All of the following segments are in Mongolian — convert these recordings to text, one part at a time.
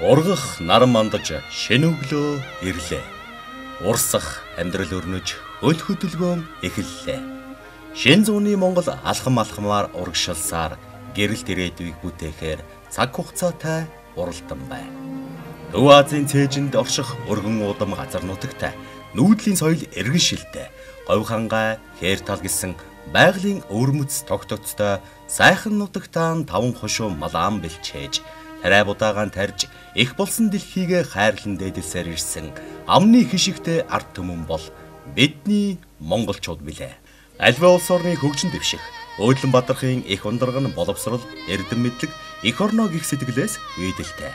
Ургах нар мандаж шинэ өглөө ирлээ. Урсах амьдрал өрнөж хөл хөдөлгөөн эхэллээ. Шинэ зууны Монгол алхам алхмаар урагшилсаар гэрэлт ирээдүйг бүтээхээр цаг хугацаатай уралдан байна. Төв Азийн цээжинд орших өргөн удам газар нутагтай нүүдлийн соёл эргэн шилтэй говь хангай хээр тал гэсэн байгалийн өвөрмөц тогтоцтой сайхан нутагтаан таван хошуу малаан бэлчээж тариа будаагаан тарж их болсон дэлхийг хайрлан дээдэлсээр ирсэн амны хишигтэй ард түмэн бол бидний монголчууд билээ. Альва улс орны хөгжин дэвших, Өөдлөн Бадархын их ундраган боловсрол, эрдэм мэдлэг, эх орноо гих сэтгэлээс үйдэлтэй.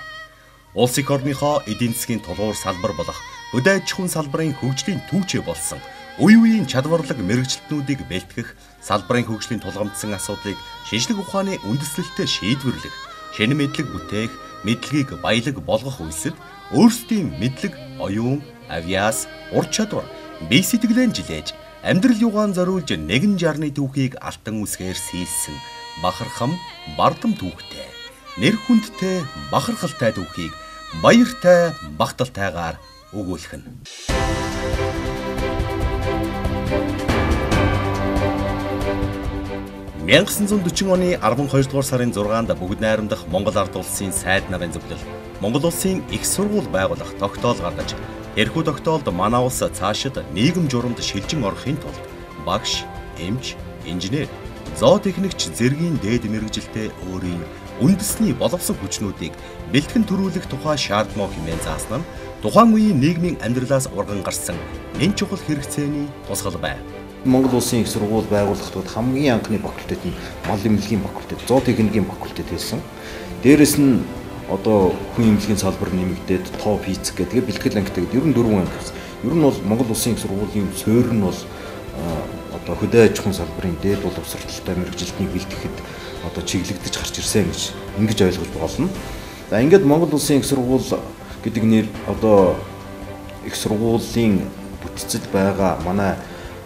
Улс их орныхоо эдийн засгийн тулгуур салбар болох хөдөө аж ахуйн салбарын хөгжлийн түүчээ болсон үе үеийн чадварлаг мэрэгчлэтнүүдийг бэлтгэх, салбарын хөгжлийн тулгамдсан асуудлыг шинжлэх ухааны үндэслэлтэй шийдвэрлэх, шинэ мэдлэг бүтээх, мэдлэгийг баялаг болгох үйлсэд өөрсдийн мэдлэг, оюун, авьяас, ур чадвар, бие сэтгэлэн жилээж амьдрал югаан зориулж нэгэн жарны түүхийг алтан үсгээр сийлсэн бахархам бардам түүхтэй нэр хүндтэй бахархалтай түүхийг баяртай багталтайгаар өгүүлэх нь. 1940 оны 12 дугаар сарын 6-нд бүгд найрамдах Монгол Ард улсын сайд нарын зөвлөл Монгол улсын их сургууль байгуулах тогтоол гаргаж тэрхүү тогтоолд манай улс цаашид нийгэм журамд шилжин орохын тулд багш, эмч, инженер, зоотехникч зэргийн дээд мэргэжилтэй өөрийн үндэсний боловсон хүчнүүдийг бэлтгэн төрүүлэх тухай шаардмоо хэмээн заасан нь тухайн үеийн нийгмийн амьдралаас урган гарсан нэн чухал хэрэгцээний тусгал байв. Монгол улсын их сургууль байгуулахдаа хамгийн анхны факультет нь мал эмнэлгийн факультет, зоотехникийн факультет байсан. Дээрэс нь одоо хүн эмнэлгийн салбар нэмэгдээд тоо физик гэдэг бэлтгэл ангитай гэдэг ер нь 4 анги гэсэн. Ер нь бол Монгол улсын их сургуулийн суурь нь бол одоо хөдөө аж ахуйн салбарын дээд боловсролтой мэргэжилтнийг бэлтгэхэд одоо чиглэгдэж гарч ирсэн гэж ингэж ойлгож болно. За ингээд Монгол улсын их сургууль гэдэг нэр одоо их сургуулийн бүтцэл байгаа манай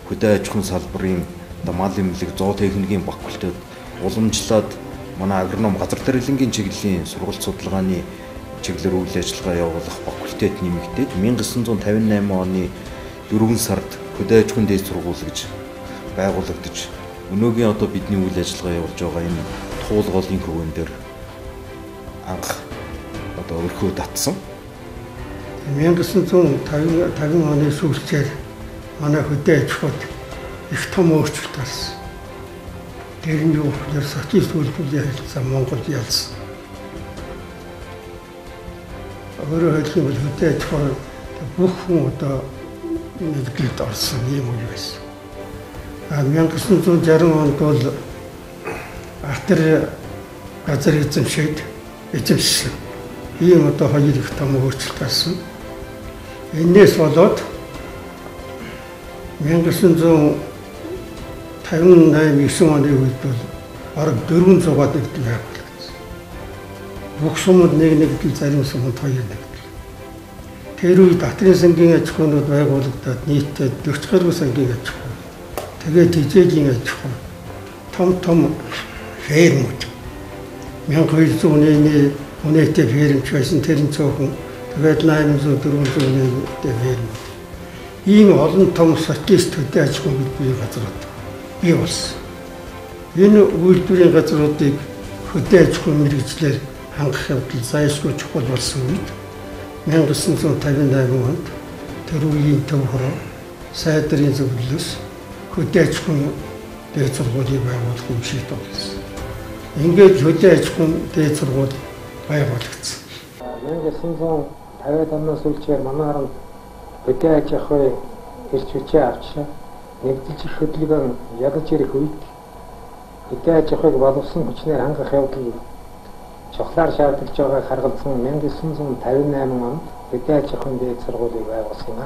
хөдөө аж ахуйн салбарын одоо мал эмнэлэг, зоотехникийн факультет уламжлаад манай агроном газар тариалангийн чиглэлийн сургалт судалгааны чиглэлээр үйл ажиллагаа явуулах факультет нэмэгдээд 1958 оны 4 сард хөдөө аж ахуйн дээд сургууль гэж байгуулагдаж өнөөгийн одоо бидний үйл ажиллагаа явуулж байгаа энэ туулгын хөвөн дээр анх одоо өрхөө татсан. 1950 оны сүүлчээр манай хөдөө аж ахуйд их том өөрчлөлт гарсан. Тэр нь юу гэхээр социалист хөлбөрийн харилцаа Монголд ялсан. Өөрөөр хэлэх юм бол хөдөө аж ахуй бүх хүн одоо нэгдэлд орсон юм уу байсан. 1960 онд бол артер газар эзэмшсэн. Ийм одоо хоёр их том өөрчлөлт гарсан. Энээс болоод 1958-9 оны үед бол бараг 400-аад нэгдэл байгуулагдсан. Бүх сумд нэг нэгдэл, зарим сумд хоёр нэгдэл. Тэр үед Батрын сангийн аж ахуйнууд байгуулагдаад нийтдээ 40 гаруй сангийн аж ахуй. Тэгээд хижээлийн аж ахуй. Том фермүүд. 1200 оны үнэтэй фермч байсан тэрэн цөөхөн. Тэгээд 800 400 үнэтэй фермүүд. Ийм олон том социалист хөдөө аж ахуйн бий газрууд бий болсон. Энэ үйлдвэрийн газруудыг хөдөө аж ахуйн мэргэжлэр хангах явдал зайлшгүй чухал болсон үед 1958 онд тэр үеийн төв хороо сайд нарын зөвлөлөөс хөдөө аж ахуйн дээд сургуулийг байгуулах юм шийдвэр болсон. Ингээд хөдөө аж ахуйн дээд сургууль байгуулагдсан. 1950-аад оноос үлчээр манай харан хөдөө аж ахуй ирж хүчээ авч нэгдэж их хөдөлгөөн ядаж ирэх үед хөдөө аж ахуйг боловсон хүчнээр хангах явдал чухлаар шаардлагаж байгааг харгалзан 1958 онд хөдөө аж ахуйн дээд сургуулийг байгуулсан.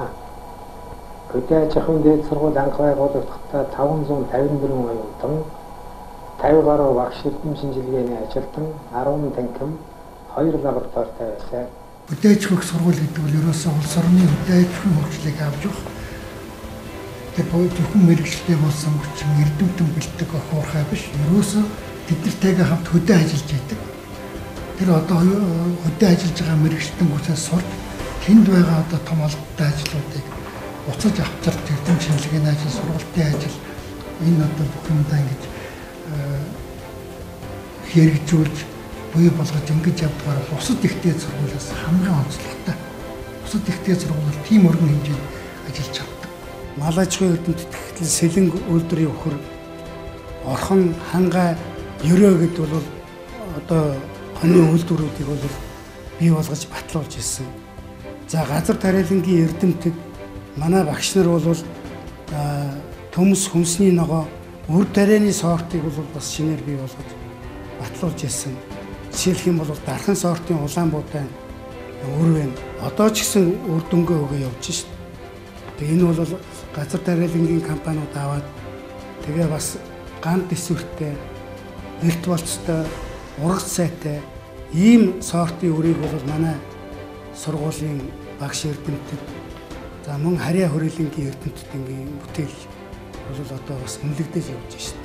Хөдөө аж ахуйн дээд сургууль анх байгуулагдахдаа 554 оюутан, 50 гаруй багш эрдэм шинжилгээний ажилтан, 10 танхим, 2 лабораторитой байсан. Хөдөө аж ахуйн сургууль гэдэг бол ерөөсөө улс орны хөдөө аж ахуйн хөгжлийг авч явах. Тэр зөвхөн мэргэжилтэй болсон хүчин эрдэмтэн бэлтгэх охуурхай биш. Ерөөсөө тэднэртэйгээ хамт хөдөө ажиллаж байдаг. тэр одоо хөдөө ажиллаж байгаа мэрэгчлэнгүүсээс сурч тэнд байгаа одоо том олонтой ажлуудыг буцаж авчрах эрдэм шинжилгээний ажил, сургалтын ажил энэ одоо бүх юмдаа ингэж хэрэгжүүлж буй болгож ингэж явдгаар бусад ихтэй сургуулиас хамгийн онцлогтой. Бусад ихтэй сургууль тийм өргөн хэмжээнд ажиллаж чаддаг. Мал аж ахуйн эрдэмтэд гэхэл сэлэнг үйлдвэрийн өхөр орхон хангай ерөө гэдэг бол одоо оны үйлдвэрүүдийг бол бий болгож батлуулж ирсэн. За газар тариалангийн эрдэмтэд манай багш нар бол төмс хүнсний ногоо үр тарианы сортыг бол бас шинээр бий болгож батлуулж ирсэн. Жишээлх юм бол дархан сортын Улаанбуутай өр байна. Одоо ч гэсэн үр дүнгээ өгөө явж шít. Тэгээ энэ бол газар тариалангийн компаниуд аваад тэгээ бас ганц төсвөртэй, эрт болцтой, ургац сайтай ийм сортын үрийг бол манай сургуулийн багш эрдэмтэд за мөн харьяа хүрээлэнгийн эрдэмтдийн бүтээл бол одоо бас үнэлэгдэж явж шít.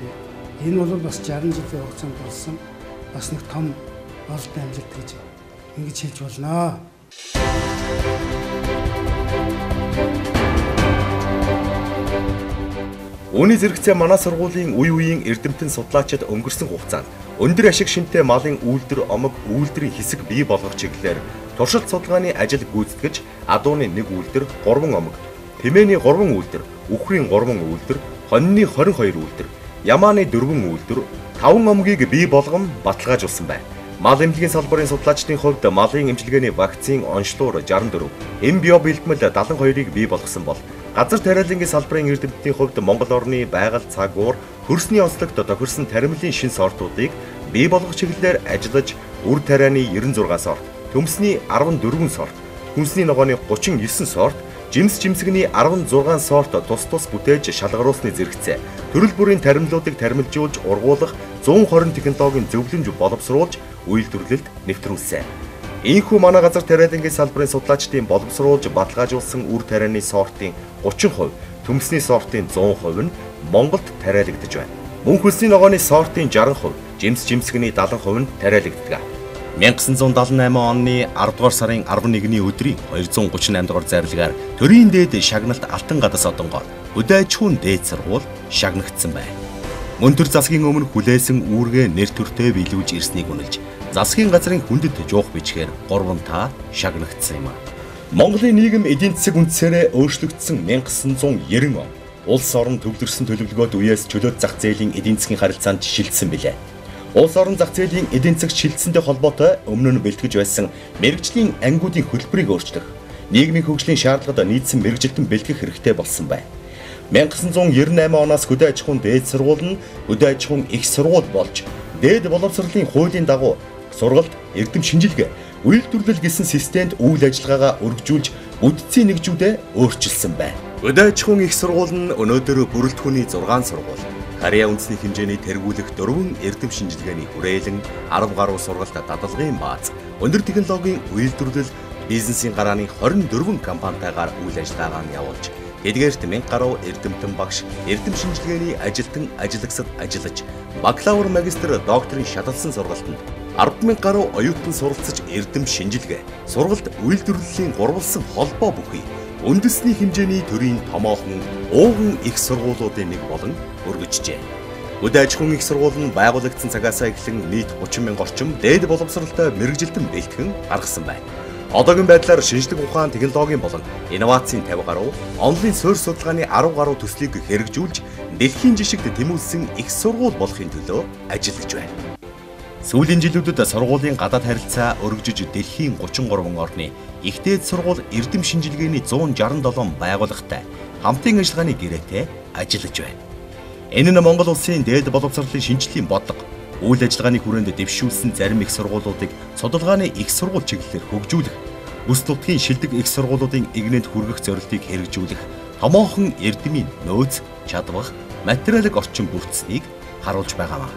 Энэ бол бас 60 жилийн хугацаанд болсон бас нэг том олонний амжилт гэж ингэж хэлж болно. Үүний зэрэгцээ манай сургуулийн үе үеийн эрдэмтэн судлаачид өнгөрсөн хугацаанд өндөр ашиг шинэтэй малын үйлдвэр, омог, үйлдвэрийн хэсэг бий болгох чиглэлээр туршилт судалгааны ажил гүйцэтгэж адууны 1 үйлдвэр, 3 омог, тэмээний 3 үйлдвэр, үхрийн 3 үйлдвэр, хоньны 22 үйлдвэр, ямааны 4 үйлдвэр, 5 омгийг бий болгон баталгаажуулсан байна. Мал эмнэлгийн салбарын судлаачдын хувьд малын эмчилгээний вакцин онцлуур 64, эм био бэлтгэл 72-ыг бий болгосон бол газар тариалангийн салбарын эрдэмтдийн хувьд Монгол орны байгаль цагуур хөрсний онцлогт тохирсон таримлын шин сортуудыг бий болгох чиглэлээр ажиллаж үр тарианы 96 сорт, төмсний 14 сорт, хүнсний ногооны 39 сорт, жимс жимсгний 16 сорт тус бүтээж шалгаруулсны зэрэгцээ төрөл бүрийн таримлуудыг таримлжуулж ургуулах 120 технологийн зөвлөмж боловсруулж үйлдвэрлэлд нэвтрүүлсэн. Ийхүү манай газар тариалангийн салбарын судлаачдын боловсруулж баталгаажуулсан үр тарианы сортын 30%, төмсний сортын 100% нь Монголд тариалагдж байна. Мөн хөлсний ногооны сортын 60%, жимс жимсгний 70% нь тариалагддаг. 1978 оны 10 дугаар сарын 11-ний өдрийн 238 дугаар зарилгаар төрийн дээд шагналт Алтан гадас одонгоор хөдөө аж ахуйн дээд сургууль шагнагдсан байна. Мөн төр засгийн өмнө хүлээсэн үүргээ нэр төртөө биелүүлж ирснийг үнэлж засгийн газрын хүндэт жуух бичгээр 3 та шагнагдсан юм. Монголын нийгэм эдийн засаг үндсээрээ өөрчлөгдсөн 1990 он улс орон төвлөрсөн төлөвлөгөөт үеэс чөлөөт зах зээлийн эдийн засгийн харилцаанд шилжсэн билээ. Улс орон зах зээлийн эдийн засаг шилжсэндээ холбоотой өмнө нь бэлтгэж байсан мэргэжлийн ангиудын хөлбөрийг өөрчлөх, нийгмийн хөгжлийн шаардлагад нийцсэн мэргэжилтэн бэлтгэх хэрэгтэй болсон байна. 1998 оноос хөдөө аж ахуйн дээд сургууль нь хөдөө аж ахуйн их сургууль болж дээд боловсролын хуулийн дагуу сургалт, эрдэм шинжилгээ, үйлдвэрлэл гэсэн системд үйл ажиллагаагаа өргөжүүлж бүтцийн нэгжүүдэд өөрчилсөн байна. Хөдөө аж ахуйн их сургууль нь өнөөдөр бүрэлдэхүүний 6 сургууль, харьяа үндэсний хэмжээний тэргүүлэх 4 эрдэм шинжилгээний хүрээлэн, 10 гаруй сургалт дадлагын бааз, өндөр технологийн үйлдвэрлэл, бизнесийн гарааны 24 компанитайгаар үйл ажиллагаа нь явуулж эдгээрт 1000 гаруй эрдэмтэн багш эрдэм шинжилгээний ажилтан ажиллагсад ажиллаж бакалавр, магистр, докторийн шалгалсан сургалтанд 10,000 гаруй оюутан суралцаж эрдэм шинжилгээ, сургалт үйлдвэрлэлийн гурвалсан холбоо бүхий үндэсний хэмжээний төрийн томоохон ууган их сургуулиудын нэг болон өргөжжээ. Хөдөө аж ахуйн их сургууль нь байгуулагдсан цагаасаа эхлэн нийт 30,000 орчим дээд боловсролтой мэргэжилтэн бэлтгэн гаргасан байна. Одоогийн байдлаар шинжлэх ухаан, технологийн болон инновацийн 50 гаруй, онлайн суурь судалгааны 10 гаруй төслийг хэрэгжүүлж дэлхийн жишгт тэмүүлсэн их сургууль болохын төлөө ажиллаж байна. Сүүлийн жилүүдэд сургуулийн гадаад харилцаа өргөжөж дэлхийн 33 орны их дээд сургууль эрдэм шинжилгээний 167 байгууллагатай хамтын ажиллагааны гэрээтэй ажиллаж байна. Энэ нь Монгол улсын дээд боловсролын шинжилгээний бодлого, үйл ажиллагааны хүрээнд дэвшүүлсэн зарим их сургуулиудыг судалгааны их сургууль чиглэлээр хөгжүүлэх, бүс нутгийн шилдэг их сургуулиудын игнэнд хүргэх зорилтыг хэрэгжүүлэх, томоохон эрдэмийн нөөц, чадвар, материалын орчин бүрдсэнийг харуулж байгаамаа.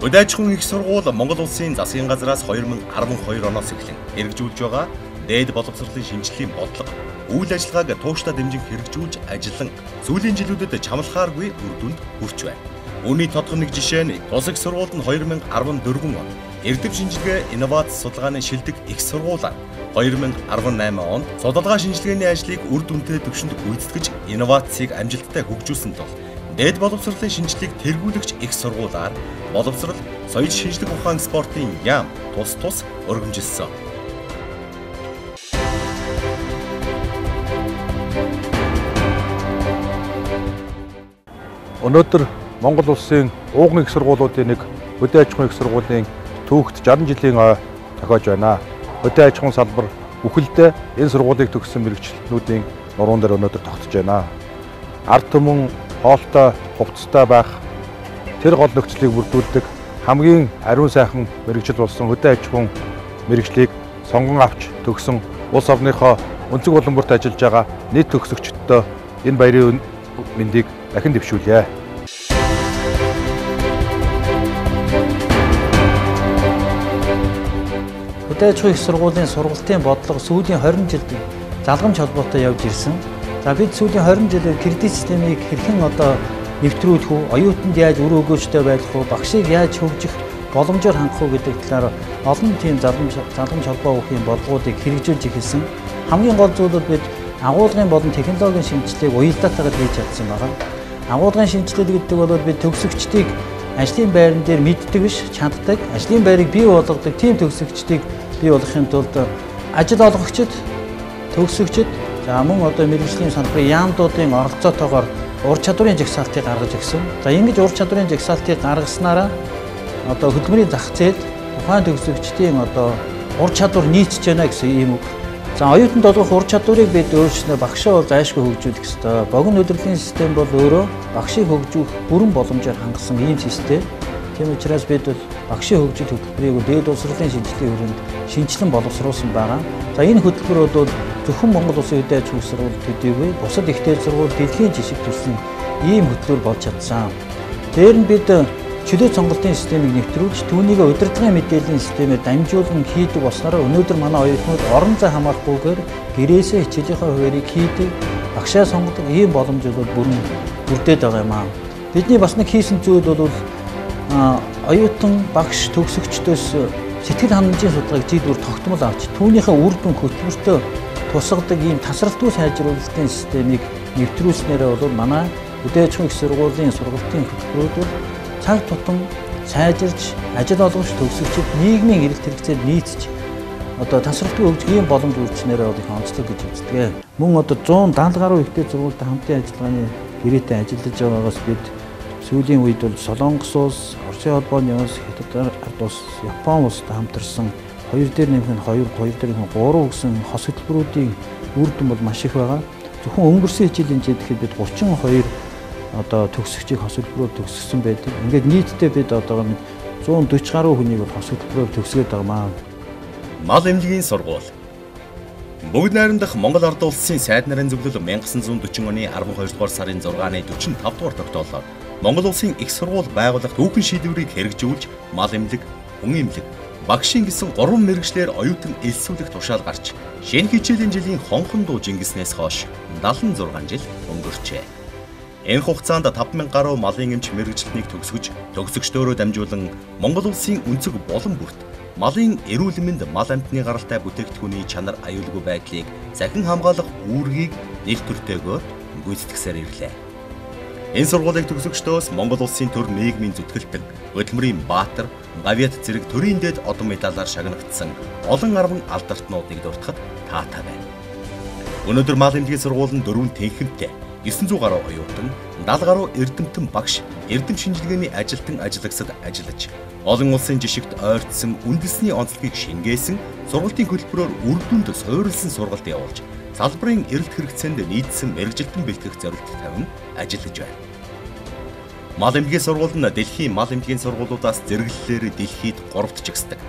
Хөдөө аж ахуйн их сургууль Монгол улсын засгийн газраас 2012 оноос эхлэн хэрэгжүүлж байгаа дээд боловсролын шинжилгээний бодлого, үйл ажиллагааг тууштай дэмжин хэрэгжүүлж ажиллан сүүлийн жилүүдэд чамлахааргүй үр дүнд хүрч байна. Үүний тодорхой нэг жишээ нь тусаг сургуульд нь 2014 он эрдэм шинжилгээ инновац судалгааны шилдэг их сургуулиар 2018 онд судалгаа шинжилгээний ажлыг үр дүнтэй төвшөнд гүйцэтгэж инновацийг амжилттай хөгжүүлсэн тул дээд боловсролын шинжилгээг тэргүүлэгч их сургуулиар боловсрол, соёл шинжлэх ухаан спортын яам тус өргөмжилсөн. Өнөөдөр Монгол улсын ууган их сургуулиудын нэг хөдөө аж ахуйн их сургуулийн түүхт 60 жилийн ой тохиож байна. Хөдөө аж ахуйн салбар үхэлдээ энэ сургуулийг төгссөн мэрэгчлэнүүдийн нуруунд дээр өнөөдөр тогтож байна. Ард түмэн хоолтой, хувцастай байх тэр гол нөхцөлийг бүрдүүлдэг хамгийн ариун сайхан мэрэгжил болсон хөдөө аж ахуйн мэрэгжлийг сонгон авч төгсөн улс орныхоо өнцөг улам бүрт ажиллаж байгаа нийт төгсөгчдөө энэ баярын мэндийг дахин дэвшүүлье. Хөдөө аж ахуйн их сургуулийн сургалтын бодлого сүүлийн 20 жилд залгамж холбоотой явж ирсэн. За бид сүүлийн 20 жилээр кредит системийг хэрхэн нэвтрүүлэх үү, оюутанд яаж үр өгөөжтэй байх уу, багшийг яаж хөгжих боломжоор хангах уу гэдэг талаар олон тийм залгамж холбоо өгөхийн бодлогуудыг хэрэгжүүлж эхэлсэн. Хамгийн гол зүйл нь бид агуулгын болон технологийн шинжилгээг уялдаатайгаар хийж чадсан байна. Агуулгын шинжилгээ гэдэг бол бид төгсөгчдийг ажлын байран дээр мэддэг биш, чаддаг, ажлын байрыг бий болгодог тийм төгсөгчдийг бий болгохын тулд ажил олгогчид, төгсөгчид, за мөн мэргэжлийн салбарын яамдуудын оролцоотойгоор ур чадварын жагсаалтыг гаргаж өгсөн. За ингэж ур чадварын жагсаалтыг гаргаснараа хөдөлмөрийн зах зээл тухайн төгсөгчдийн ур чадвар нийцэж байна гэсэн ийм үг. За оюутанд олгох ур чадварыг бид өөрчлөнө багшаа бол зайлшгүй хөгжүүлэх ёстой. Богино удирдлагын систем бол өөрөө багшийг хөгжүүлэх бүрэн боломжоор хангасан ийм систем. Тийм учраас бид бол багшийн хөгжил хөтөлбөрийг дээд боловсролын шинжилгээний хүрээнд шинжилэн боловсруулсан байгаа. За энэ хөтөлбөр бол зөвхөн Монгол Улсын хөдөө аж ахуйн сургууль төдийгүй бусад их дээд сургууль дэлхийн жишг төрсэн ийм хөтөлбөр болж чадсан. Дээр нь бид чөлөө сонголтын системийг нэвтрүүлж түүнийг удирдлагын мэдээллийн системээр дамжуулан хийдэг болсноор өнөөдөр манай оюутнууд орон зай хамаарахгүйгээр гэрээсээ хичээлийнхээ хуваарийг хийдэг, багшаа сонгодог ийм боломжууд бүрэн бүрдээд байгаа юм аа. Бидний бас нэг хийсэн зүйл бол оюутан багш төгсөгчдөөс сэтгэл ханамжийн судалгааг зүйдвэр тогтмол авч түүнийхээ үр дүн хөтөлбөртөө тусгадаг ийм тасралтгүй сайжруулалтын системийг нэвтрүүлснээр бол манай хөдөө аж ахуйн их сургуулийн сургалтын хөтөлбөрүүд бол цаг тутам сайжирч ажил олгогч төгсөгчид нийгмийн эрэлт хэрэгцээнд нийцж тасралтгүй хөгжих ийм боломж үйлчлэнээр их онцлог гэж үздэг. Мөн 170 гаруй ихтэй сургуультай хамтын ажиллагааны гэрээтэй ажиллаж байгаагаас бид сүүлийн үед бол Солонгос улс, Оросын холбооны улс, Хятад ард улс, Япон улстай хамтарсан 2 дээр нэмэх нь 2, 2 дээр нэмэх нь 3 гэсэн хос хөтөлбөрүүдийн үр дүн бол маш их байгаа. Зөвхөн өнгөрсөн хичээлийн жидэхэд бид 32 төгсөгчийг хос хөтөлбөрөөр төгсгсөн байдаг. Ингээд нийтдээ бид 140 гаруй хүнийг бол хос хөтөлбөрөөр төгсгөөд байгаа маа. Мал эмнэлгийн сургууль. Бүгд найрамдах Монгол Ард улсын сайд нарын зөвлөл 1940 оны 12 дугаар сарын 6-ны 45 дугаар тогтоолоор Монгол улсын их сургууль байгуулах түүхэн шийдвэрийг хэрэгжүүлж мал эмнэлэг, хүн эмнэлэг, багшийн гэсэн 3 мэргэжлэр оюутан элсүүлэх тушаал гарч шинэ хичээлийн жилийн хонхон дуу жингснээс хойш 76 жил өнгөрчээ. Энэ хугацаанд 5000 гаруй малын эмч мэргэжилтнийг төгсгөж, төгсөгчдөөрөө дамжуулан Монгол улсын өнцөг болон бүрт малын эрүүл мэнд, мал амьтны гаралтай бүтээгдэхүүний чанар аюулгүй байдлыг захин хамгаалах үүргийг нэг төртэйгээр гүйцэтгсээр ирлээ. Энэ сургуулийг төгсөгчдөөс Монгол улсын төр нийгмийн зүтгэлтэн, хөдөлмөрийн баатар, гавьяат зэрэг төрийн дээд одон медалаар шагнагдсан олон арван алдартнуудыг дуртахад таатай байна. Өнөөдөр мал эмнэлгийн сургууль нь 4 тэнхимтэй 900 гаруй оюутан, 70 гаруй эрдэмтэн багш, эрдэм шинжилгээний ажилтан ажиллагсад ажиллаж, олон улсын жишгт ойртсон үндэсний онцлогийг шингээсэн, сургалтын хөтөлбөрөөр үр дүнд суурилсан сургалт явуулж, салбарын эрэлт хэрэгцээнд нийцсэн мэргэжилтэн бэлтгэх зорилт тавин ажиллаж байна. Мал эмнэлгийн сургууль нь дэлхийн мал эмнэлгийн сургуулиудаас зэрэглэлээр дэлхийд 3-т жигсдэг.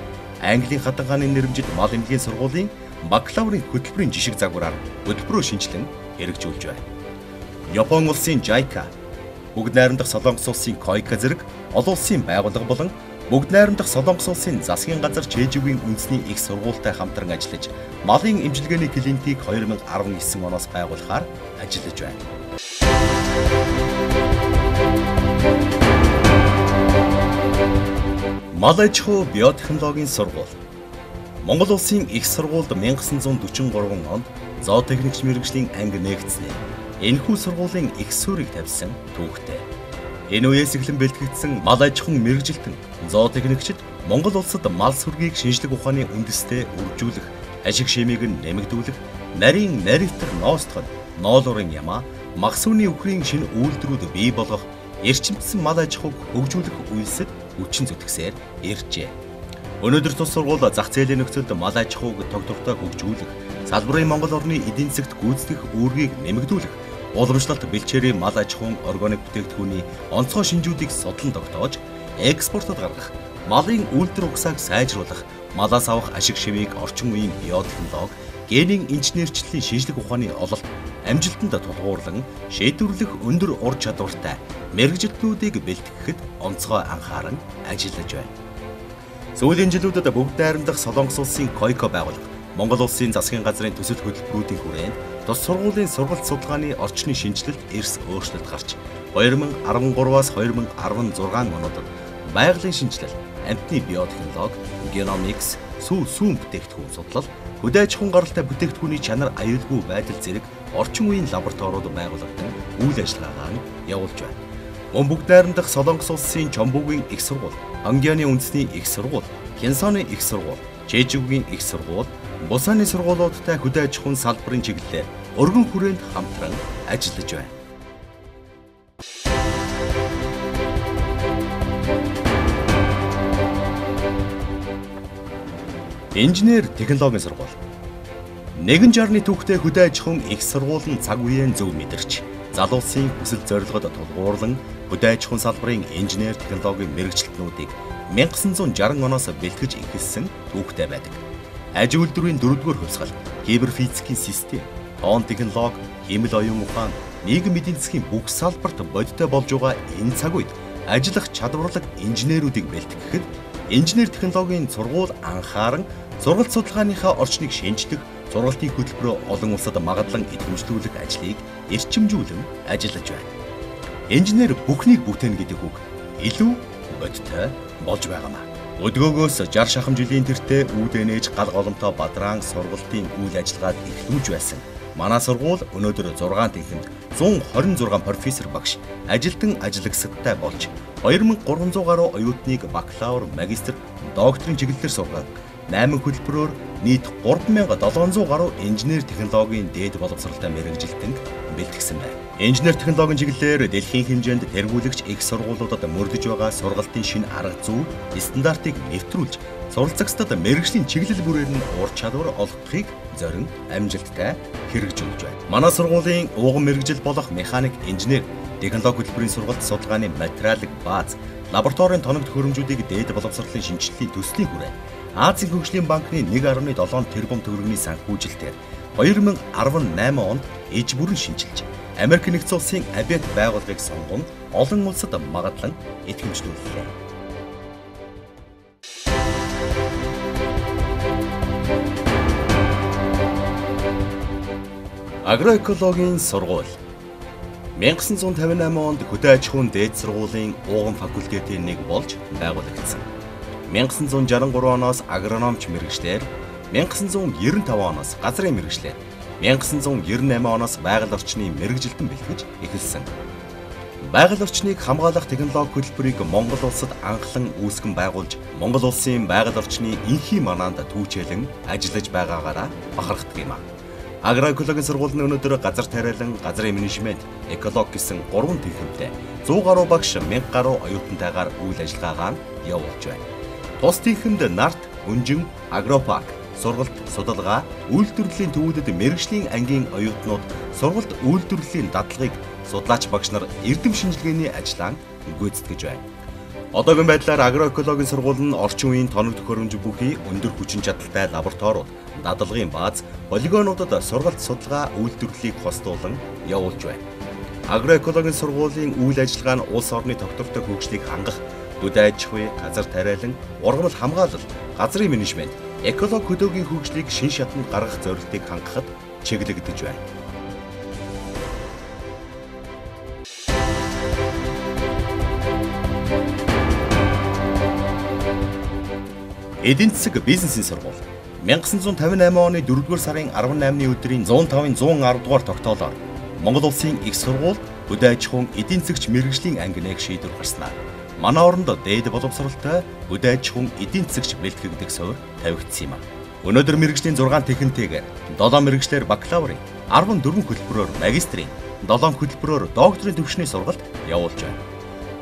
Английн хатангааны нэрмжид мал эмнэлгийн сургуулийн бакалаврын хөтөлбөрийн жишг загвараар хөтөлбөрөө шинжилэн хэрэгжүүлж байна. Япон улсын JICA, бүгд найрамдах Солонгос улсын KOICA зэрэг олон улсын байгууллага болон бүгд найрамдах Солонгос улсын засгийн газар Чэжүүгийн үндэсний их сургуультай хамтран ажиллаж, малын эмчилгээний клиникийг 2019 оноос байгуулахаар ажиллаж байна. Мал аж ахуй биотехнологийн сургууль. Монгол улсын их сургуульд 1943 онд зоотехникч мэргэжлийн анги нээгдснээр энэхүү сургуулийн их суурийг тавьсан түүхтэй. Энэ үеэс эхлэн бэлтгэгдсэн мал аж ахуйн мэргэжилтэн зоотехникчид Монгол улсад мал сүргийг шинжлэх ухааны үндэстэй үржүүлэх, ашиг шимийг нэмэгдүүлэх, нарийн нарийнтар ноостоход ноолуурын ямаа, махс үүний үхрийн шинэ үйлдвэрүүд бий болгох, эрчимдсэн мал аж ахуйг хөгжүүлэх үйлсэд хүчин зүтгэсээр иржээ. Өнөөдөр тус сургууль зах зээлийн нөхцөлд мал аж ахуйг тогтвортой хөгжүүлэх, салбарын Монгол орны эдийн засагт гүйцэтгэх үүргийг нэмэгдүүлэх, уламжлалт бэлчээрийн мал аж ахуйн органик бүтээгдэхүүний онцгой шинжүүдийг судлан тогтоож, экспортод гаргах, малын үйлдвэр угсааг сайжруулах, малаас авах ашиг шимийг орчин үеийн биотехнологи, генийн инженерчлэлийн шинжлэх ухааны ололт, амжилтанд тулгуурлан шийдвэрлэх өндөр ур чадвартай мэргэжилтнүүдийг бэлтгэхэд онцгой анхааран ажиллаж байна. Сүүлийн жилүүдэд бүгд найрамдах Солонгос улсын Койко байгууллага, Монгол улсын засгийн газрын төсөл хөтөлбөрүүдийн хүрээнд тус сургуулийн сургалт судалгааны орчны шинжилэлд эрс өөрчлөлт гарч 2013-аас 2016 онуудад байгалийн шинжилэл, амьтны биотехнологи, геномикс, сүүн бүтээгдэхүүн судлал, хөдөө аж ахуйн гаралтай бүтээгдэхүүний чанар аюулгүй байдал зэрэг орчин үеийн лабораториуд байгуулагдсан үйл ажиллагаагаа явуулж байна. Мөн бүгд найрамдах Солонгос улсын Чомбугийн их сургууль, Ангианы үндэсний их сургууль, Кенсоны их сургууль, Чежүүгийн их сургууль, Бусаны сургуулиудтай хөдөө аж ахуйн салбарын чиглэлээр өргөн хүрээнд хамтран ажиллаж байна. Инженер технологийн сургууль. Нэгэн жарны түүхтэй хөдөө аж ахуйн их сургууль нь цаг үеийн зөв мэдэрч, залуусын хүсэл зорилгод тулгуурлан хөдөө аж ахуйн салбарын инженер технологийн мэргэжилтнүүдийг 1960 оноос бэлтгэж эхэлсэн түүхтэй байдаг. Аж үйлдвэрийн 4-р хувьсгал, киберфизикийн систем, тоон технологи, хэмэл оюун ухаан, нийгэм эдийн засгийн бүх салбарт бодиттой болж байгаа энэ цаг үед ажиллах чадварлаг инженерүүдийг бэлтгэхэд инженер технологийн сургууль анхааран сургалт судалгааныхаа орчныг шинжлэх, сургалтын хөтөлбөрөөр олон улсад магадлан идэвхжүүлэх ажлыг эрчимжүүлэн ажиллаж байна. Инженер бүхнийг бүтээнэ гэдэг үг илүү бодиттой болж байгаамаа. Өдгөөгөөс 60 шахам жилийн тэртээ үүдэнэж гал голомтой бадраан сургалтын үйл ажиллагаад эхлүүлж байсан. Манай сургууль өнөөдөр 6 тэнхимд 126 профессор багш ажилтан ажиллагсадтай болж 2300 гаруй оюутныг бакалавр, магистр, докторийн чиглэлээр сургаад 8 хөтөлбөрөөр нийт 3700 гаруй инженер технологийн дээд боловсралтай мэргэжилтэнд бэлтгэсэн байна. Инженер технологийн чиглэлээр дэлхийн хэмжээнд тэргүүлэгч их сургуулиудад мөрдөж байгаа сургалтын шинэ арга зүй, стандартыг нэвтрүүлж, суралцагчдад мэргэжлийн чиглэл бүрээр нь ур чадвар олгохыг зорин амжилттай хэрэгжүүлж байна. Манай сургуулийн ууган мэргэжил болох механик, инженер, технологи хөтөлбөрийн сургалт судалгааны материалын бааз, лабораторийн тоног төхөөрөмжүүдийг дээд боловсролын шинжилгээний төслийн хүрээнд Азийн хөгжлийн банкны 1.7 тэрбум төгрөгийн санхүүжилтээр 2018 онд иж бүрэн шинжилж, Америк нэгдсэн улсын авиат байгууллагыг сонгон олон улсад магадлан идэвхжүүллээ. Агроэкологийн сургууль 1958 онд хөдөө аж ахуйн дээд сургуулийн ууган факультетийн нэг болж байгуулагдсан. 1963 оноос агрономч мэргэжлэр, 1995 оноос газрын мэргэжлэр, 1998 оноос байгаль орчны мэргэжилтэн бэлтгэж эхэлсэн. Байгаль орчныг хамгаалах технологи хөтөлбөрийг Монгол улсад анхлан үүсгэн байгуулж, Монгол улсын байгаль орчны энхий манаанд түүчээлэн ажиллаж байгаагаараа бахархдаг юм. Агроэкологийн сургууль нь өнөөдөр газар тариалан, газрын менежмент, экологи гэсэн 3 тэнхимтэй 100 гаруй багш, 1000 гаруй оюутантайгаар үйл ажиллагаагаа явуулж байна. Тус тэнхимд нарт, өнжин, агропарк, сургалт, судалгаа, үйлдвэрлэлийн төвүүдэд мэргэжлийн ангийн оюутнууд сургалт үйлдвэрлэлийн дадлагыг судлаач багш нар эрдэм шинжилгээний ажлаа гүйцэтгэж байна. Одоогийн байдлаар агроэкологийн сургууль нь орчин үеийн тоног төхөөрөмж бүхий өндөр хүчин чадалтай лабораториуд, дадлагын бааз, полигонуудад сургалт судалгаа үйлдвэрлэлийг хостуулан явуулж байна. Агроэкологийн сургуулийн үйл ажиллагаа нь улс орны тогтвортой хөгжлийг хангах, хөдөө аж ахуй, газар тариалан, ургамал хамгаалал, газрын менежмент, экологи хөдөөгийн хөгжлийг шин шатанд гаргах зорилтыг хангахад чиглэгдэж байна. Эдийн засаг бизнесийн сургууль 1958 оны 4-р сарын 18-ны өдрийн 105-ын 110 дугаар тогтоолоор Монгол улсын их сургууль хөдөө аж ахуйн эдийн засагч мэргэжлийн анги нээх шийдвэр гарснаар манай оронд дээд боловсролтой хөдөө аж ахуйн эдийн засагч бэлтгэгдэх суурь тавигдсан юм а. Өнөөдөр мэргэжлийн 6 техниктэйгээр 7 мэргэжлэр бакалаврын 14 хөтөлбөрөөр магистрийн 7 хөтөлбөрөөр докторийн төвшний сургалт явуулж байна.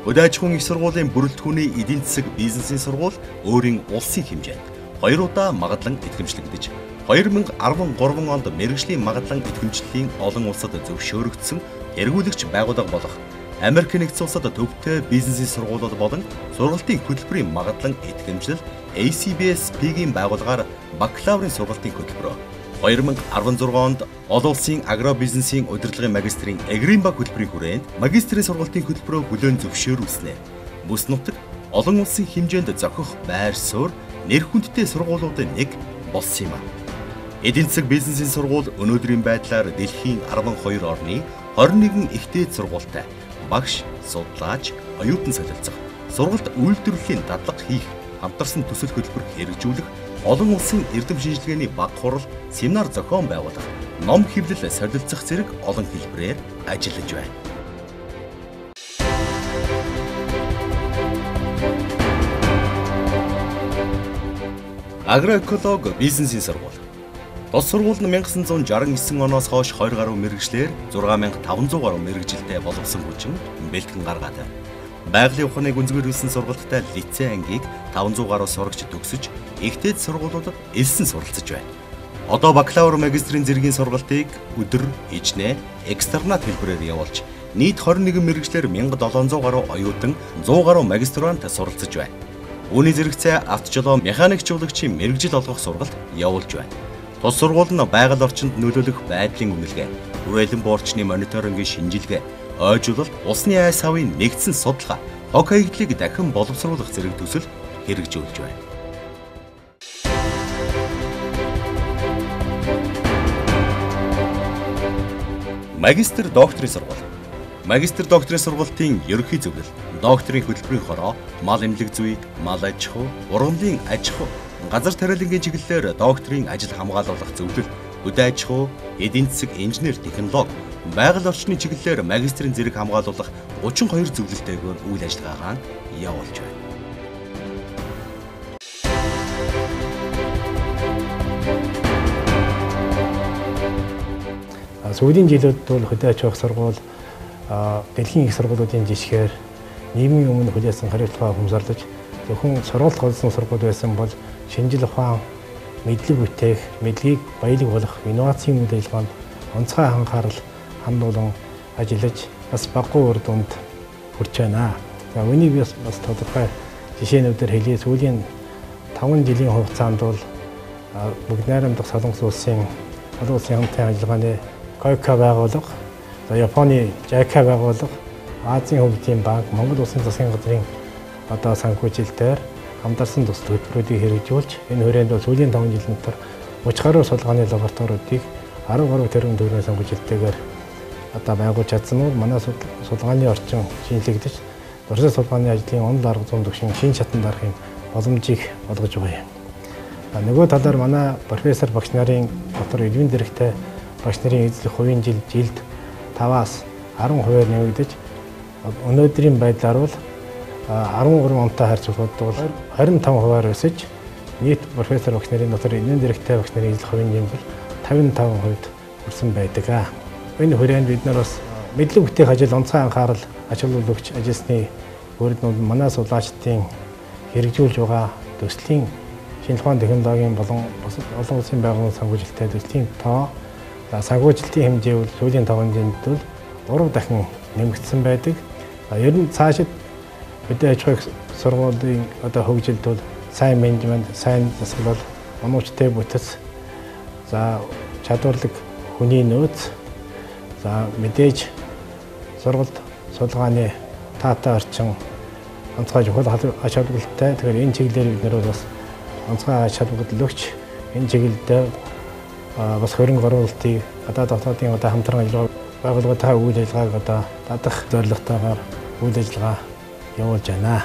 Хөдөө аж ахуйн их сургуулийн бүрэлдэхүүний эдийн засаг бизнесийн сургууль өөрийн улсын хэмжээнд 2 удаа магадлан идэвхжлэгдэж 2013 онд мэргэжлийн магадлан идэвхжлийн олон улсад зөвшөөрөгдсөн эргүүлэгч байгууллага болох Америк нэгдсэн улсад төвтэй бизнесийн сургуулиуд болон сургалтын хөтөлбөрийн магадлан идэвхжил ACBS-ийн байгууллагаар бакалаврын сургалтын хөтөлбөрөөр 2016 онд олон улсын агробизнесийн удирдлагын магистрийн Агримбаг хөтөлбөрийн хүрээнд магистрийн сургалтын хөтөлбөрөөр бүлээн зөвшөөрүүлснээр бүс нутаг олон улсын хэмжээнд зохих байр суурь нэр хүндтэй сургуулиудын нэг болсон юм а. Эдийн засаг бизнесийн сургууль өнөөдрийн байдлаар дэлхийн 12 орны 21 ихтэй сургуультай багш, судлаач, оюутан солилцох, сургалт үйлдвэрлэлийн дадлага хийх, хамтарсан төсөл хөтөлбөр хэрэгжүүлэх, олон улсын эрдэм шинжилгээний баг хурал, семинар зохион байгуулах, ном хэвлэл солилцох зэрэг олон хэлбэрээр ажиллаж байна. Агроэколог бизнесийн сургууль. Тус сургууль нь 1969 оноос хойш 20 гаруй мэргэжлэр 6500 гаруй мэргэжилтэй боловсон хүчин бэлтгэн гаргаад байна. Байгалийн ухааны гүнзгийрүүлсэн сургалттай лицей ангийг 500 гаруй сурагч төгсөж, ихтэйд сургуулиудад элсэн суралцж байна. Одоо бакалавр магистрийн зэргийн сургалтыг өдөр, хичнээн, экстернат хэлбэрээр явуулж, нийт 21 мэргэжлэр 1700 гаруй оюутан, 100 гаруй магистрант суралцж байна. Үүний зэрэгцээ автожолоо механикчуулагчийн мэргэжил олгох сургалт явуулж байна. Тус сургууль нь байгаль орчинд нөлөөлөх байдлын үнэлгээ, хүрээлэн буурчны мониторингийн шинжилгээ, ойжуулалт, усны айс авын нэгдсэн судалгаа, хог хаягдлыг дахин боловсруулах зэрэг төсөл хэрэгжүүлж байна. Магистр докторийн сургууль. Магистр докторийн сургалтын ерөнхий зөвлөл, докторийн хөтөлбөрийн хороо, мал эмнэлэг зүй, мал аж ахуй, ургамлын аж ахуй, газар тариалангийн чиглэлээр докторийн ажил хамгаалуулах зөвлөл, хөдөө аж ахуй, эдийн засаг, инженер, технологи, байгаль орчны чиглэлээр магистрийн зэрэг хамгаалуулах 32 зөвлөлтэйгээр үйл ажиллагаагаа явуулж байна. Сүүлийн жилүүд бол хөдөө аж ахуйн сургууль дэлхийн их сургуулиудын жишгээр нийгмийн өмнө хүлээсэн хариуцлага хүмсарлаж зөвхөн сургууль голсон сургууль байсан бол шинжил ухаан, мэдлэг бүтээх, мэдлэгийг баялаг болох инновацийн үйл ажиллагаанд онцгой анхаарал хандуулан ажиллаж бас баггүй үр дүнд хүрч байна. За үүнийг бас тодорхой жишээнүүдээр хэлье. Сүүлийн 5 жилийн хугацаанд бол бүгд найрамдах Солонгос улсын хамтын ажиллагааны КОИКА байгууллага, Японы JICA байгууллага, Азийн хөгжлийн банк, Монгол Улсын засгийн газрын санхүүжилтээр хамтарсан төсөл хөтөлбөрүүдийг хэрэгжүүлж, энэ хүрээнд бол сүүлийн 5 жилийн дотор 30 гаруй судалгааны лабораториудыг 10 гаруй тэрбум төгрөгийн санхүүжилтээр байгуулж чадсан нь манай судалгааны орчин шинжлэгдэж, дурсай судалгааны ажлын онол арга зам төвшин шинэ шатанд арахын боломжийг олгож байгаа юм. Нөгөө талаар манай профессор багш нарын дотор элвэн дэрэгтэй багш нарын эзлэх хувийн жилд 5-аас 10% нэмэгдэж, өнөөдрийн байдлаар бол 13 онтой харьцуулбал 25%-аар өсөж, нийт профессор багш нарын дотор элвэн дэрэгтэй багш нарын эзлэх хувийн нэмбэр 55% хүрсэн байдаг. Энэ хүрээнд бид нар бас мэдлэг бүтээх ажил онцгой анхаарал ачааллуулагч ажилсны бүрднүүд манай судлаачдын хэрэгжүүлж байгаа төслийн шинжилгээ ухааны технологийн болон олон улсын байгууллагын санхүүжилттэй төслийн тоо санхүүжилтийн хэмжээ бол сүүлийн 5 жилд бол 3 дахин нэмэгдсэн байдаг. Ер нь цаашид хөдөө аж ахуйн сургуулийн хөгжилд бол сайн менежмент, сайн засаглал, онуучтай бүтэц, чадварлаг хүний нөөц, мэдээж сургалт судалгааны таатай орчин онцгой чухал ач холбогдолтой. Тэгэхээр энэ чиглэлээр бид нар бас онцгой ач холбогдол өгч энэ чиглэлдээ бас хөрөнгө оруулалтыг гадаад дотоодын хамтран байгууллагатай үйл ажиллагааг даатгах зорилготойгоор үйл ажиллагаа явуулж байна.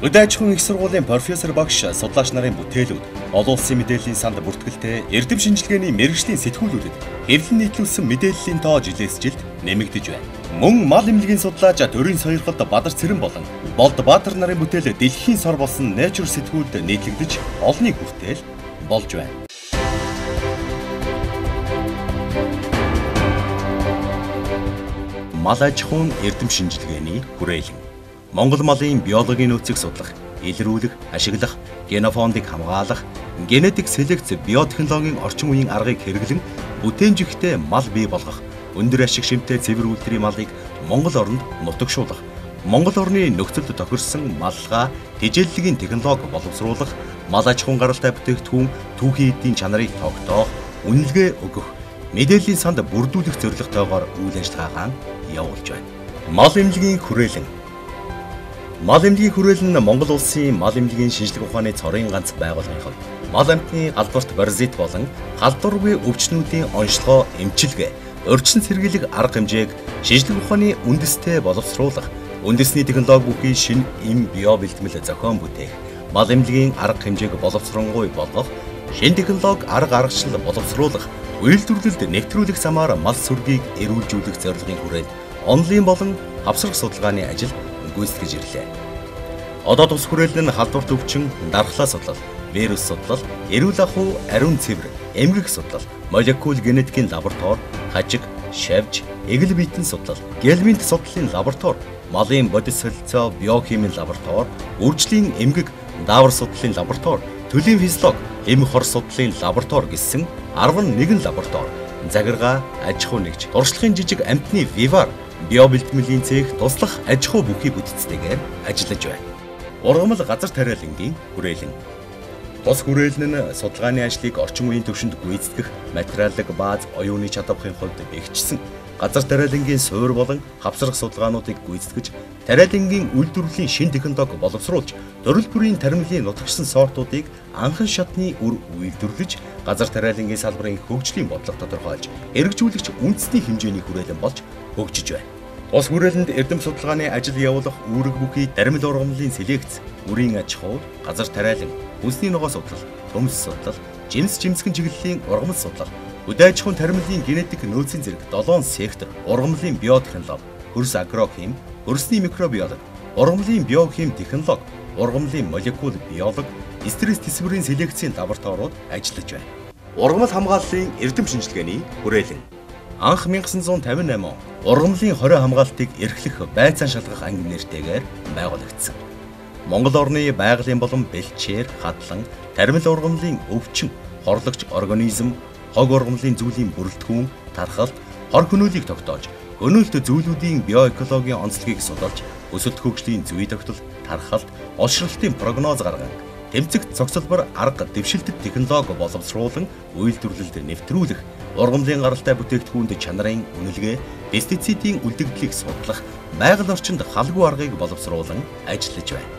Хөдөө аж ахуйн их сургуулийн профессор багш судлаач нарын бүтээлүүд олон улсын мэдээллийн санд бүртгэлтэй эрдэм шинжилгээний мэргэжлийн сэтгүүлүүдэд хэвлэн нийтлүүлсэн мэдээллийн тоо жилээс жилд нэмэгдэж байна. Мөн мал эмнэлгийн судлаач төрийн сойрхолд Бадар Цэрэн болон Болд Баатар нарын бүтээл дэлхийн сор болсон Nature сэтгүүлд нийтлэгдэж олныг хүртэл болж байна. Мал аж ахуйн эрдэм шинжилгээний хүрээлэн Монгол малын биологийн нөөцийг судлах, илрүүлэх, ашиглах, генофондыг хамгаалах, генетик селекц биотехнологийн орчин үеийн аргыг хэрэглэн бүтээмжихтэй мал бий болгох, өндөр ашиг шимтэй цэвэр үйлдвэрийн малыг Монгол оронд нутагшуулах, Монгол орны нөхцөлд тохирсон маллага, тэжээллэгийн технологи боловсруулах, мал аж ахуйн гаралтай бүтээгдэхүүн түүхийн эдийн чанарыг тогтоох, үнэлгээ өгөх, мэдээллийн санд бүрдүүлэх зорилготойгоор үйл ажиллагаагаа явуулж байна. Мал эмнэлгийн хүрээлэн Мал эмнэлгийн хүрээлэн нь Монгол улсын мал эмнэлгийн шинжилгээ ухааны цорын ганц байгууллагын хувьд мал амтны галбарт паразит болон халдваргүй өвчнүүдийн онцлогоо эмчилгээ, урьдчилан сэргийлэх арга хэмжээг шинжилгээ ухааны үндэстэй боловсруулах, үндэсний технологи бүхий шинэ эм био бэлтгэл зохион бүтээх, мал эмнэлгийн арга хэмжээг боловсронгуй болгох, шинэ технологи арга аргачлал боловсруулах, үйлдвэрлэлд нэвтрүүлэх замаар мал сүргийг эрүүлжүүлэх зорилгын хүрээнд онлайн болон хавсрах судалгааны ажил гүйцэтгэж ирлээ. Одоо тус хүрээлэн нь халдварт өвчин, дархлаа судлал, вирус судлал, эрүүл ахуй, ариун цэвэр, эмгэх судлал, молекул генетикийн лаборатори, хажиг, шавж, эгэл биетэн судлал, гельминт судлалын лаборатори, малын бодис солилцоо биохимийн лаборатори, үржлийн эмгэг, даавар судлалын лаборатори, төлийн физиологи, эм хор судлалын лаборатори гэсэн 11 лаборатори, загиргаа, аж ахуй нэгж, туршлагын жижиг амьтны вивар био бэлтгэмлийн цех туслах аж ахуй бүхий бүтцтэйгээр ажиллаж байна. Ургамал газар тариалангийн хүрээлэн. Тус хүрээлэн нь судалгааны ажлыг орчин үеийн төвшөнд гүйцэтгэх материалын бааз оюуны чадварын хувьд бэхжсэн газар тариалангийн суур болон хавсрах судалгаануудыг гүйцэтгэж, тариалангийн үйлдвэрлэлийн шин технологи боловсруулж, төрөл бүрийн таримлын нутагчсан сортуудыг анхан шатны үр үйлдвэрлэж, газар тариалангийн салбарын хөгжлийн бодлого тодорхойлж, эргэжүүлэгч үндэсний хэмжээний хүрээлэн болж хөгжиж байна. Ус хүрээлэнд эрдэм судалгааны ажил явуулах үүрэг бүхий таримл ургамлын селекц, үрийн аж ахуй, газар тариалан, үндэсний ногоо судлал, төмс судлал, жимс жимсгэн чиглэлийн ургамал судлал, хөдөө аж ахуйн таримлын генетик нөөцийн зэрэг 7 сектор, ургамлын биотехнологи, хөрс агрохим, хөрсний микробиологи, ургамлын биохим технологи, ургамлын молекул биологи, стресс тэсвэрийн селекцийн лабораториуд ажиллаж байна. Ургамал хамгааллын эрдэм шинжилгээний хүрээлэн. Анх 1958 он ургамлын хорой хамгаалтыг эрхлэх байцаан шалгах анги нэртэйгээр байгуулагдсан. Монгол орны байгалийн болон бэлчээр, хадлан, таримл ургамлын өвчин, хорлогч организм, хог ургамлын зүйлийн бүрэлдэхүүн, тархалт, хор хөнөөлийг тогтоож, хөнөөлт зүйлүүдийн биоэкологийн онцлогийг судалж, өсөлт хөгжлийн зүй тогтол, тархалт, олшралтын прогноз гарган, тэмцэгт цогцлбор арга дэвшилтэт технологи боловсруулан үйлдвэрлэлд нэвтрүүлэх, ургамлын гаралтай бүтээгдэхүүнд чанарын үнэлгээ, пестицидийн үлдэгдлийг судлах, байгаль орчинд халгүй аргыг боловсруулан ажиллаж байна.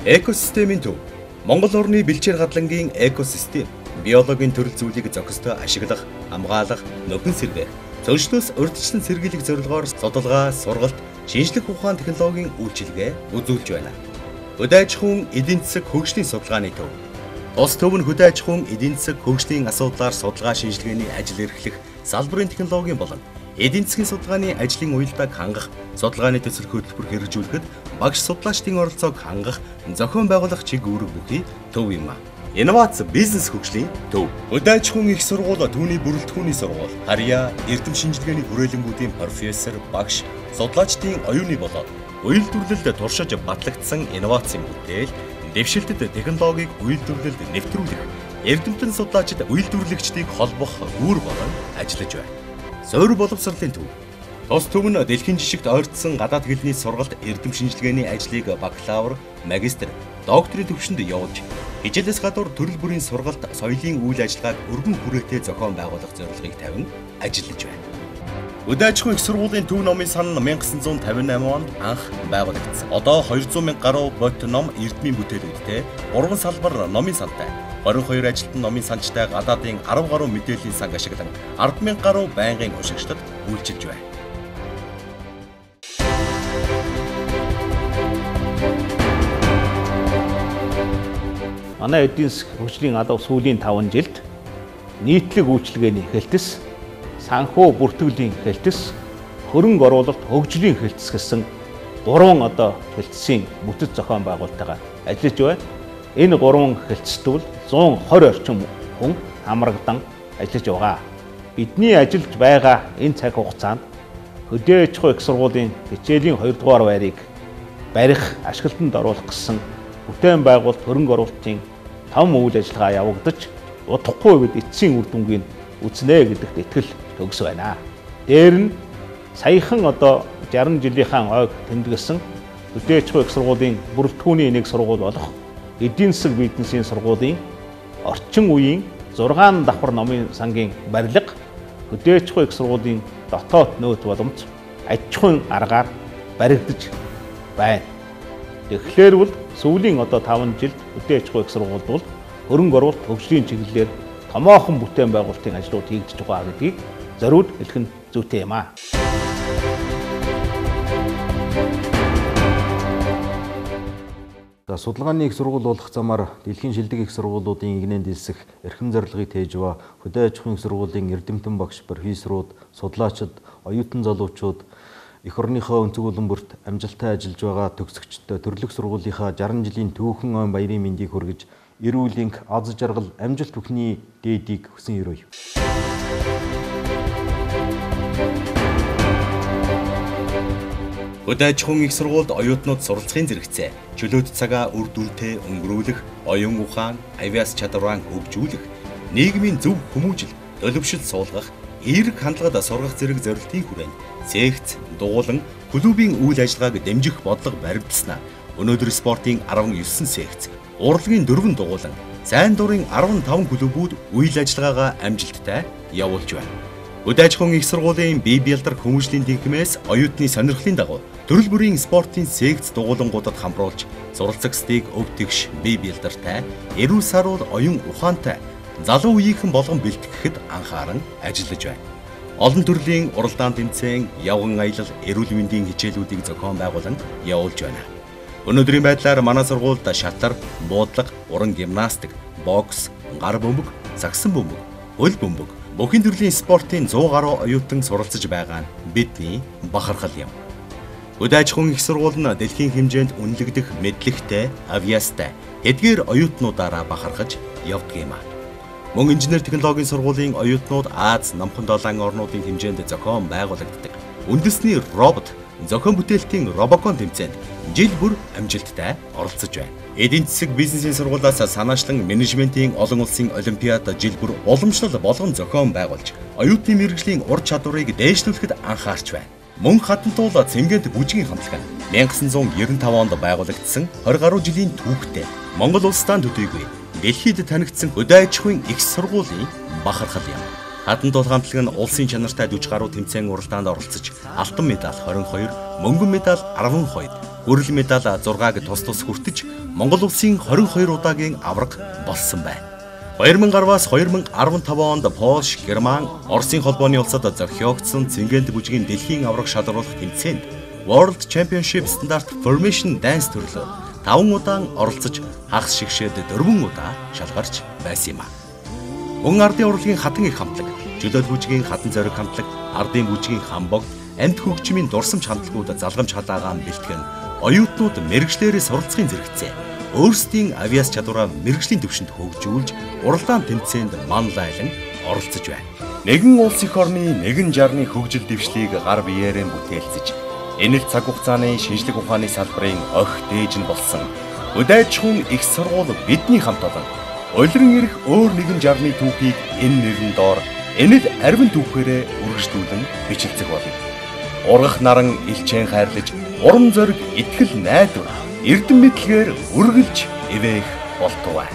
Экосистемийн төв. Монгол орны бэлчээр гадлангийн экосистем, биологийн төрөл зүйлийг зохистой ашиглах, хамгаалах, нөхөн сэргээх, цөөншлөөс урьдчилан сэргийлэх зорилгоор судалгаа, сургалт, шинжлэх ухаан технологийн үйлчилгээ үзүүлж байна. Хөдөө аж ахуйн эдийн засаг хөгжлийн судалгааны төв. Тус төв нь хөдөө аж ахуйн эдийн засаг хөгжлийн асуудлаар судалгаа шинжилгээний ажил эрхлэх, салбарын технологийн болон эдийн засгийн судалгааны ажлын уялдааг хангах, судалгааны төсөл хөтөлбөр хэрэгжүүлэхэд багш судлаачдын оролцоог хангах, зохион байгуулах чиг үүрэг бүхий төв юм а. Инновац бизнес хөгжлийн төв. Хөдөө аж ахуйн их сургууль, түүний бүрэлдэхүүний сургууль, харьяа, эрдэм шинжилгээний хүрээлэнгүүдийн профессор, багш, судлаачдын оюуны болоод үйлдвэрлэлд туршиж батлагдсан инновацийн бүтээл, дэвшилтэт технологиг үйлдвэрлэлд нэвтрүүлэх, эрдэмтэн судлаачид үйлдвэрлэгчдийг холбох үүр болон ажиллаж байна. Суур боловсролын төв. Тус төв нь дэлхийн жишгт ойртсон гадаад хэлний сургалт эрдэм шинжилгээний ажлыг бакалавр, магистр, докторийн түвшинд явуулж, хичээлээс гадуур төрөл бүрийн сургалт, соёлын үйл ажиллагааг өргөн хүрээтэй зохион байгуулах зорилгыг тавин ажиллаж байна. Хөдөө аж ахуйн их сургуулийн төв номын сан 1958 онд анх байгуулагдсан. Одоо 200 мянга гаруй бот ном эрдмийн бүтээлүүдтэй, 3 салбар номын сантай, 22 ажилтан номын санчтай гадаадын 10 гаруй мэдээллийн санг ашиглан 10,000 гаруй байнгын уншигчдад үйлчилж байна. манай эдийн засаг хөгжлийн одоо сүүлийн 5 жилд нийтлэг үйлчилгээний хэлтэс, санхүү бүртгэлийн хэлтэс, хөрөнгө оруулалт, хөгжлийн хэлтэс гэсэн 3 одоо хэлтсийн бүтэц зохион байгуулалтайгаар ажиллаж байна. Энэ 3 хэлтсэд бол 120 орчим хүн хамрагдан ажиллаж байгаа. Бидний ажиллаж байгаа энэ цаг хугацаанд хөдөө аж ахуй их сургуулийн хичээлийн 2 дугаар байрыг барих, ашиглалтанд оруулах гэсэн бүтээн байгуулалт хөрөнгө оруулалтын том үйл ажиллагаа явагдаж удахгүй үед эцсийн үр дүнгийг үзнэ гэдэгт итгэл төгс байна. Дээр нь саяхан одоо 60 жилийнхаа ойг тэмдэглэсэн хөдөө аж ахуй их сургуулийн бүрэлдэхүүний нэг сургууль болох эдийн засаг бизнесийн сургуулийн орчин үеийн 6 давхар номын сангийн барилга хөдөө аж ахуй их сургуулийн дотоод нөөц боломж аж ахуйн аргаар баригдаж байна. Тэгэхээр бол сүүлийн одоо 5 жилд хөдөө аж ахуй их сургуульд бол хөрөнгө оруулалт хөгжлийн чиглэлээр томоохон бүтээн байгуулалтын ажлууд хийгдэж байгаа гэдгийг зориуд хэлэх нь зүйтэй юм аа. Судалгааны их сургууль болох замаар дэлхийн шилдэг их сургуулиудын игнэнд дэлсэх эрхэм зорилгыг тээж ба хөдөө аж ахуйн сургуулийн эрдэмтэн багш, профессорууд, судлаачид, оюутан залуучууд эх орныхоо өнцөг улам бүрт амжилттай ажиллаж байгаа төгсөгчдөө төрлөх сургуулийнхаа 60 жилийн түүхэн он баярын мэндийг хүргэж эрүүл энх, аз жаргал, амжилт бүхний дээдийг хүсэн өрөөе. Хөдөө аж ахуйн их сургуульд оюутнууд суралцахын зэрэгцээ, чөлөөт цагаа үр дүнтэй өнгөрүүлэх, оюун ухаан, авиас чадвараа хөгжүүлэх, нийгмийн зөв хүмүүжил, төлөвшил суулгах, эерэг хандлагад сургах зэрэг зорилтын хүрээнд цэгц, дугуулан, клубийн үйл ажиллагааг дэмжих бодлого баригдсанаа өнөөдөр спортын 19 цэгц, урлагийн 4 дугуулан, сайн дурын 15 клубүүд үйл ажиллагаагаа амжилттай явуулж байна. Хөдөө аж ахуйн их сургуулийн бие бэлдэр хүмүүжлийн тэнхимээс оюутны сонирхлын дагуу төрөл бүрийн спортын цэгц дугуулангуудад хамруулж суралцагчдыг өв тэгш бие бэлдэртэй, эрүүл саруул оюун ухаантай залуу үеийнхэн болгон бэлтгэхэд анхааран ажиллаж байна. Олон төрлийн уралдаан тэмцээн, явган аялал, эрүүл мэндийн хичээлүүдийг зохион байгуулан явуулж байна. Өнөөдрийн байдлаар манай сургуульд шатар, буудлага, уран гимнастик, бокс, гар бөмбөг, сагсан бөмбөг, хөл бөмбөг бүхэн төрлийн спортын 100 гаруй оюутан суралцж байгаа нь бидний бахархал юм. Хөдөө аж ахуйн их сургууль нь дэлхийн хэмжээнд үнэлэгдэх мэдлэгтэй, авиастай, эдгээр оюутнуудаараа бахархаж явдаг юм аа. Мөн инженер технологийн сургуулийн оюутнууд Аз, Намхан долоон орнуудын хэмжээнд зохион байгуулагддаг үндэсний робот, зохион бүтээлтийн робокон тэмцээнд жил бүр амжилттай оролцож байна. Эдийн засаг бизнесийн сургуулиас санаачлан менежментийн олон улсын олимпиад жил бүр уламжлал болгон зохион байгуулж, оюутны мэргэжлийн ур чадварыг дээшлүүлэхэд анхаарч байна. Мөн хатантуул Цэнгэнт бүжгийн хамтлаг нь 1995 онд байгуулагдсан 20 гаруй жилийн түүхтэй Монгол улстай төдийгүй дэлхийд танигдсан хөдөө аж ахуйн их сургуулийн бахархал юм. Хатантуул хамтлаг нь улсын чанартай 40 гаруй тэмцээн уралдаанд оролцож, алтан медаль 22, мөнгөн медаль 12, гурил медаль 6-г тус хүртэж Монгол улсын 22 удаагийн авраг болсон байна. 2010-аас 2015 онд Польш, Герман, Оросын холбооны улсад зохиогдсон Цэнгэнт бүжгийн дэлхийн авраг шалгаруулах тэмцээнд World Championship Standard Formation Dance төрлөөр 5 удаа оролцож, хагас шигшээд 4 удаа шалгарч байсан юм а. Мөн ардын урлагийн хатан их хамтлаг, чөлөөт бүжгийн хатан зориг хамтлаг, ардын бүжгийн хамбогд, амьд хөгжмийн дурсамж хамтлагууд залгамж халаагаан бэлтгэн оюутнууд мэргэжлээрээ суралцахын зэрэгцээ, өөрсдийн авиас чадвараа мэргэжлийн түвшинд хөгжүүлж, уралдаан тэмцээнд манлайлан оролцож байна. Нэгэн улс эх орны нэгэн жарны хөгжил дэвшлийг гар биеэрээ бүтээлцэж, энэ л цаг хугацааны шинжлэх ухааны салбарын охь дээж нь болсон хөдөө аж ахуйн их сургууль бидний хамт олон улиран ирэх өөр нэгэн жарны түүхийг энэ нэрэн доор энэ л арвин түүхээрээ үргэлжлүүлэн бичлцэх болно. Ургах наран илчээн хайрлаж, урам зориг итгэл найдвар, эрдэм мэдлэгээр үргэлж эвээх болтугай.